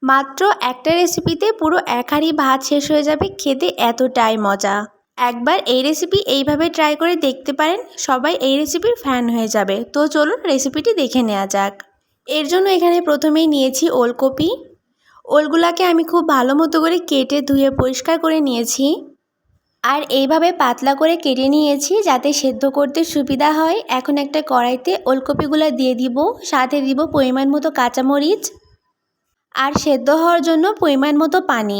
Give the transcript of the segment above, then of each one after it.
মাত্র একটা রেসিপিতে পুরো এক হাঁড়ি ভাত শেষ হয়ে যাবে, খেতে এতটাই মজা। একবার এই রেসিপি এইভাবে ট্রাই করে দেখতে পারেন, সবাই এই রেসিপির ফ্যান হয়ে যাবে। তো চলুন রেসিপিটি দেখে নেওয়া যাক। এর জন্য এখানে প্রথমেই নিয়েছি ওলকপি। ওলগুলাকে আমি খুব ভালো মতো করে কেটে ধুয়ে পরিষ্কার করে নিয়েছি, আর এইভাবে পাতলা করে কেটে নিয়েছি যাতে সেদ্ধ করতে সুবিধা হয়। এখন একটা কড়াইতে ওলকপিগুলো দিয়ে দিব, সাথে দিব পরিমাণ মতো কাঁচামরিচ আর সেদ্ধ হওয়ার জন্য পরিমাণ মতো পানি।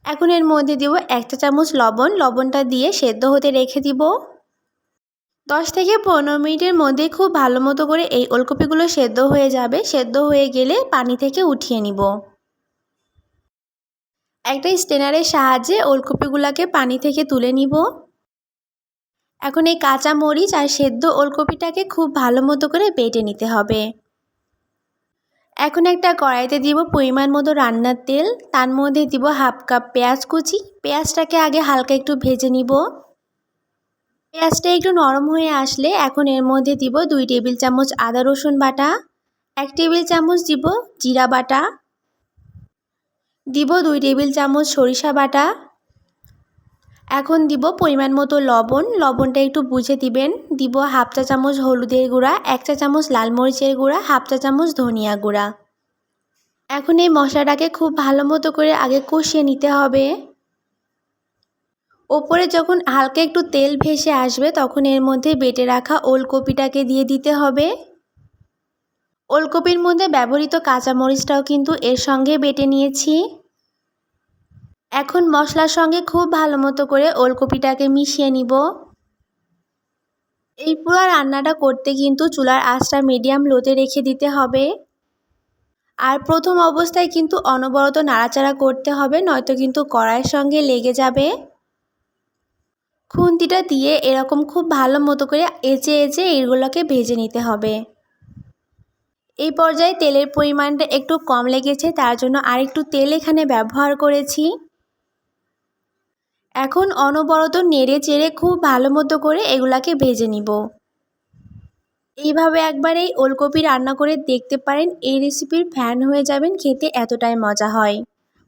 এখন এর মধ্যে দিব 1 চা চামচ লবণ। লবণটা দিয়ে সেদ্ধ হতে রেখে দিব। 10 থেকে 15 মিনিটের মধ্যে খুব ভালো মতো করে এই ওলকপিগুলো সেদ্ধ হয়ে যাবে। সেদ্ধ হয়ে গেলে পানি থেকে উঠিয়ে নিব। একটা স্ট্রেনারের সাহায্যে ওলকপিগুলোকে পানি থেকে তুলে নিব। এখন এই কাঁচা মরিচ আর সেদ্ধ ওলকপিটাকে খুব ভালো মতো করে বেটে নিতে হবে। এখন একটা কড়াইতে দিব পরিমাণ মতো রান্নার তেল। তার মধ্যে দিব 1/2 কাপ পেঁয়াজ কুচি। পেঁয়াজটাকে আগে হালকা একটু ভেজে নিব। পেঁয়াজটা একটু নরম হয়ে আসলে এখন এর মধ্যে দিব 2 টেবিল চামচ আদা রসুন বাটা, 1 টেবিল চামচ দিব জিরা বাটা, দিব 2 টেবিল চামচ সরিষা বাটা। এখন দিব পরিমাণ মতো লবণ। লবণটা একটু বুঝে দিবেন। দিব 1/2 চা চামচ হলুদের গুঁড়া, 1 চা চামচ লাল মরিচের গুঁড়া, 1/2 চা চামচ ধনিয়া গুঁড়া। এখন এই মশলাটাকে খুব ভালো মতো করে আগে কষিয়ে নিতে হবে। ওপরে যখন হালকা একটু তেল ভেসে আসবে তখন এর মধ্যে বেটে রাখা ওলকপিটাকে দিয়ে দিতে হবে। ওলকপির মধ্যে ব্যবহৃত কাঁচামরিচটাও কিন্তু এর সঙ্গে বেটে নিয়েছি। এখন মশলার সঙ্গে খুব ভালো মতো করে ওলকপিটাকে মিশিয়ে নিব। এই পুরো রান্নাটা করতে কিন্তু চুলার আঁচটা মিডিয়াম লোতে রেখে দিতে হবে। আর প্রথম অবস্থায় কিন্তু অনবরত নাড়াচাড়া করতে হবে, নয়তো কিন্তু কড়াইয়ের সঙ্গে লেগে যাবে। খুন্তিটা দিয়ে এরকম খুব ভালো মতো করে এঁচে এঁচে এগুলোকে ভেজে নিতে হবে। এই পর্যায়ে তেলের পরিমাণটা একটু কম লেগেছে, তার জন্য আরেকটু তেল এখানে ব্যবহার করেছি। এখন অনবরত নেড়ে চেড়ে খুব ভালো মতো করে এগুলাকে ভেজে নিব। এইভাবে একবার এই ওলকপি রান্না করে দেখতে পারেন, এই রেসিপির ফ্যান হয়ে যাবেন, খেতে এতটাই মজা হয়।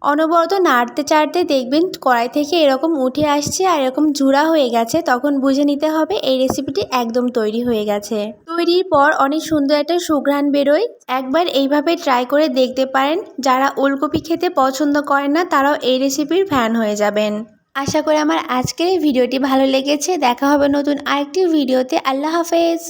অনবরত নাড়তে চাড়তে দেখবেন কড়াই থেকে এরকম উঠে আসছে আর এরকম ঝুড়া হয়ে গেছে, তখন বুঝে নিতে হবে এই রেসিপিটি একদম তৈরি হয়ে গেছে। তৈরির পর অনেক সুন্দর একটা সুঘ্রাণ বেরোয়। একবার এইভাবে ট্রাই করে দেখতে পারেন। যারা ওলকপি খেতে পছন্দ করেন না তারাও এই রেসিপির ফ্যান হয়ে যাবেন। আশা করি আমার আজকের এই ভিডিওটি ভালো লেগেছে। দেখা হবে নতুন আরেকটি ভিডিওতে। আল্লাহ হাফেজ।